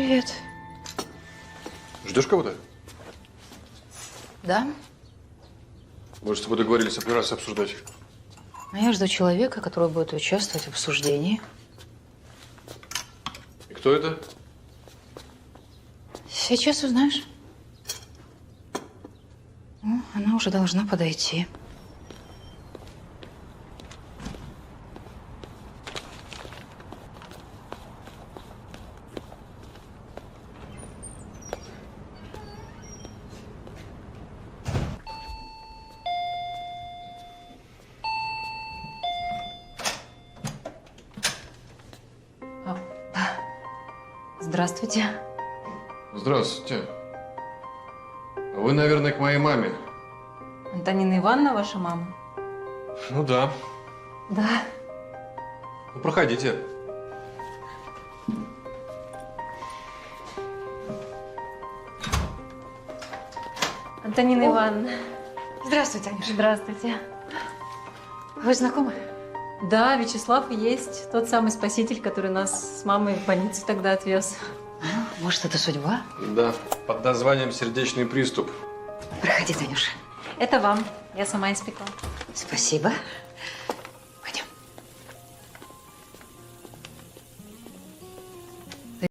Привет. Ждешь кого-то? Да? Мы же с тобой договорились операцию обсуждать. А я жду человека, который будет участвовать в обсуждении. И кто это? Сейчас узнаешь. Ну, она уже должна подойти. Здравствуйте. Здравствуйте. Вы, наверное, к моей маме. Антонина Ивановна, ваша мама? Ну да. Да. Ну, проходите. Антонина Ивановна. Здравствуйте, Анюша. Здравствуйте. Вы знакомы? Да, Вячеслав и есть тот самый спаситель, который нас с мамой в больницу тогда отвез. Может, это судьба? Да. Под названием сердечный приступ. Проходи, Танюша. Это вам. Я сама испекла. Спасибо.